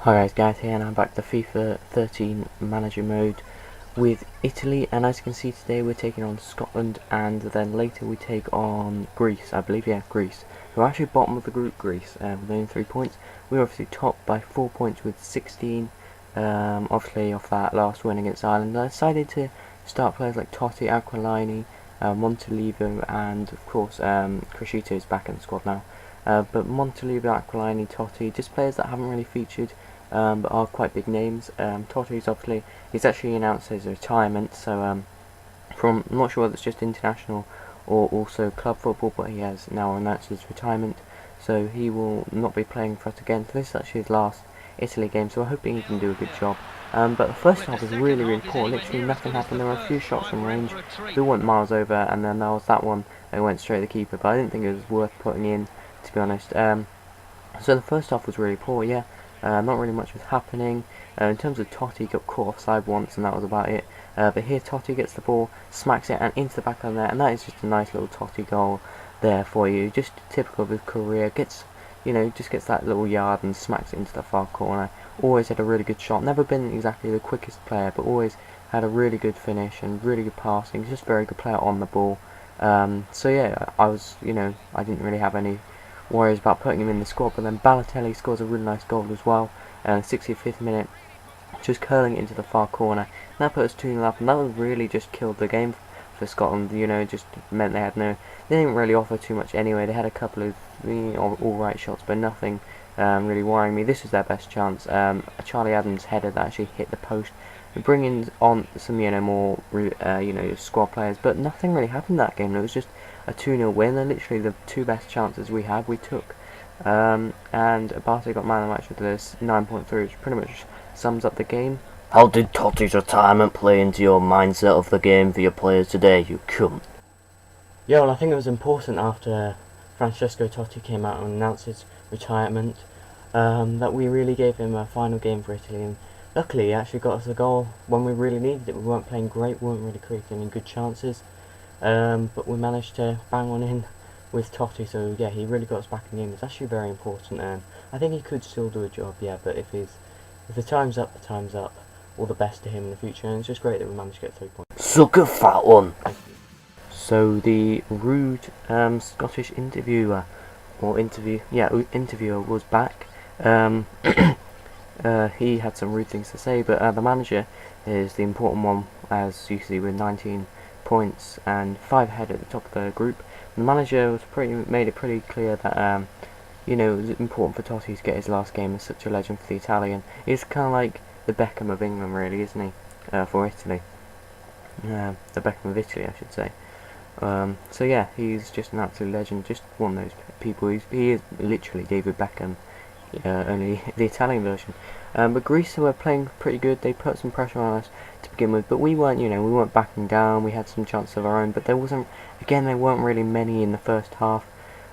Hi guys, Gareth here, and I'm back to FIFA 13 manager mode with Italy, and as you can see today we're taking on Scotland, and then later we take on Greece, I believe, yeah, Greece. We're actually bottom of the group, Greece, with only 3 points. We're obviously top by 4 points with 16, obviously off that last win against Ireland. I decided to start players like Totti, Aquilini, Montolivo, and of course Crescito is back in the squad now. But Montolivo, Aquilini, Totti, just players that haven't really featured but are quite big names. Totti's obviously, he's actually announced his retirement, so I'm not sure whether it's just international or also club football, but he has now announced his retirement, so he will not be playing for us again. So this is actually his last Italy game, so we're hoping he can do a good job. But the first half was really poor. Literally nothing happened. There were a few shots from range, they went miles over, and then there was that one that went straight to the keeper, but I didn't think it was worth putting in, to be honest. So the first half was really poor, yeah. Not really much was happening. In terms of Totti, he got caught offside once, and that was about it. But here Totti gets the ball, smacks it, and into the back of the net, and that is just a nice little Totti goal there for you. Just typical of his career. Just gets that little yard and smacks it into the far corner. Always had a really good shot. Never been exactly the quickest player, but always had a really good finish and really good passing. He's just a very good player on the ball. So yeah, I didn't really have any worries about putting him in the squad, but then Balotelli scores a really nice goal as well, 65th minute, just curling it into the far corner, and that put us 2-0 up, and that really just killed the game for Scotland. Just meant they didn't really offer too much anyway. They had a couple of alright shots, but nothing really worrying me. This was their best chance, a Charlie Adams header that actually hit the post, bringing on some more squad players, but nothing really happened that game. It was just a 2-0 win, and literally the two best chances we had, we took. And Barty got man of the match with this 9.3, which pretty much sums up the game. How did Totti's retirement play into your mindset of the game for your players today, you cunt? Yeah, well, I think it was important after Francesco Totti came out and announced his retirement, that we really gave him a final game for Italy, and luckily he actually got us a goal when we really needed it. We weren't playing great, we weren't really creating any good chances, but we managed to bang one in with Totti, so yeah, he really got us back in the game. It's actually very important, and I think he could still do a job, yeah, but if the time's up, the time's up. All the best to him in the future, and it's just great that we managed to get 3 points. Suck a fat one! So the rude Scottish interviewer was back. He had some rude things to say, but the manager is the important one, as you see, with 19 points and 5 ahead at the top of the group. The manager made it pretty clear that it was important for Totti to get his last game as such a legend for the Italian. He's kind of like the Beckham of England, really, isn't he? For Italy, the Beckham of Italy, I should say. So yeah, he's just an absolute legend, just one of those people. He is literally David Beckham, only the Italian version. But Greece were playing pretty good. They put some pressure on us to begin with, but we weren't backing down. We had some chances of our own, but there weren't really many in the first half.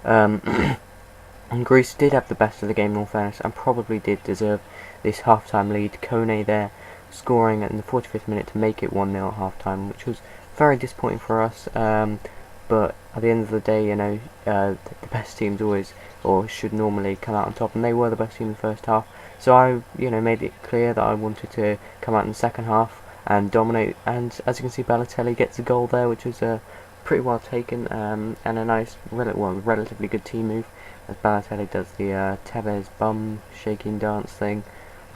And Greece did have the best of the game, in all fairness, and probably did deserve this half-time lead. Kone there scoring in the 45th minute to make it 1-0 at half-time, which was very disappointing for us. But at the end of the day, the best teams always, or should normally, come out on top, and they were the best team in the first half. So I, made it clear that I wanted to come out in the second half and dominate. And as you can see, Balotelli gets a goal there, which was pretty well taken, and a nice, relatively good team move, as Balotelli does the Tevez bum shaking dance thing.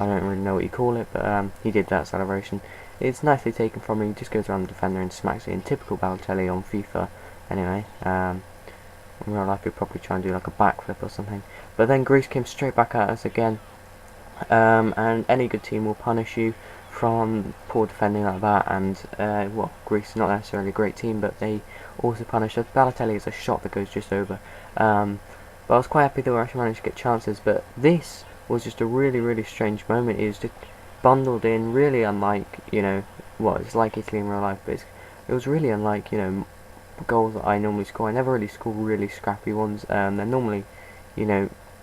I don't really know what you call it, but he did that celebration. It's nicely taken from him. He just goes around the defender and smacks it in. Typical Balotelli on FIFA. Anyway, in real life he'd probably try and do like a backflip or something. But then Greece came straight back at us again. And any good team will punish you from poor defending like that. And Greece is not necessarily a great team, but they also punish us. Balotelli is a shot that goes just over. But I was quite happy that we actually managed to get chances. But this was just a really strange moment. It was just bundled in, really unlike, it's like Italy in real life, but it was really unlike, goals that I normally score. I never really score really scrappy ones. They're normally,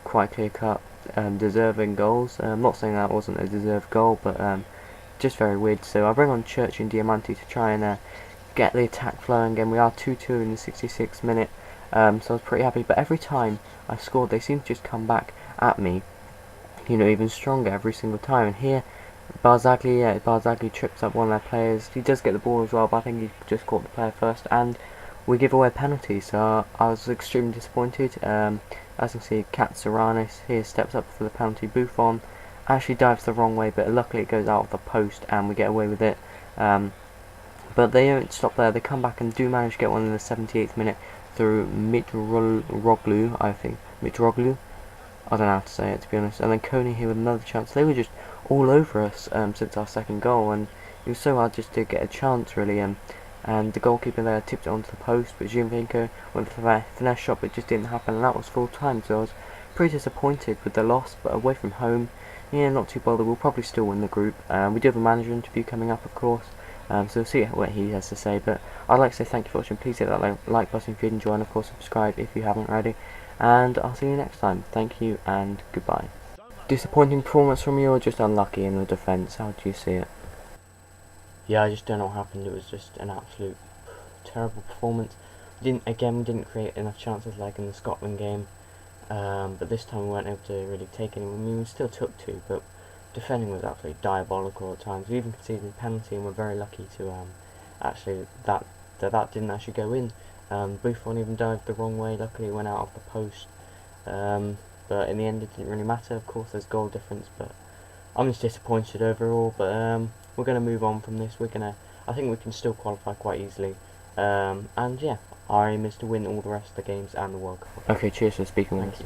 quite clear-cut, deserving goals. I'm not saying that wasn't a deserved goal, but just very weird. So I bring on Church and Diamanti to try and get the attack flowing again. We are 2-2 in the 66th minute, so I was pretty happy. But every time I scored, they seem to just come back at me. even stronger every single time. And here, Barzagli trips up one of their players. He does get the ball as well, but I think he just caught the player first, and we give away a penalty. So I was extremely disappointed. As you can see, Kat Saranis here steps up for the penalty. Buffon actually dives the wrong way, but luckily it goes out of the post, and we get away with it. But they don't stop there. They come back and do manage to get one in the 78th minute through Mitroglu, I think. Mitroglu? I don't know how to say it, to be honest. And then Coney here with another chance. They were just all over us since our second goal, and it was so hard just to get a chance, really. And the goalkeeper there tipped it onto the post, but Giovinco went for the finesse shot, but it just didn't happen, and that was full time. So I was pretty disappointed with the loss, but away from home, yeah, not too bothered. We'll probably still win the group. We do have a manager interview coming up, of course. So we'll see what he has to say. But I'd like to say thank you for watching. Please hit that like button if you did enjoy, and of course subscribe if you haven't already. And I'll see you next time. Thank you and goodbye. Disappointing performance from you, or just unlucky in the defence? How do you see it? Yeah, I just don't know what happened. It was just an absolute terrible performance. We didn't create enough chances like in the Scotland game. But this time we weren't able to really take any. I mean, we still took two, but defending was absolutely diabolical at times. We even conceded a penalty, and we're very lucky to actually that didn't actually go in. Buffon even dived the wrong way. Luckily, it went out of the post. But in the end, it didn't really matter. Of course, there's goal difference, but I'm just disappointed overall. But we're going to move on from this. I think we can still qualify quite easily. And yeah, our aim is to win all the rest of the games and the World Cup. Okay, cheers for speaking with us.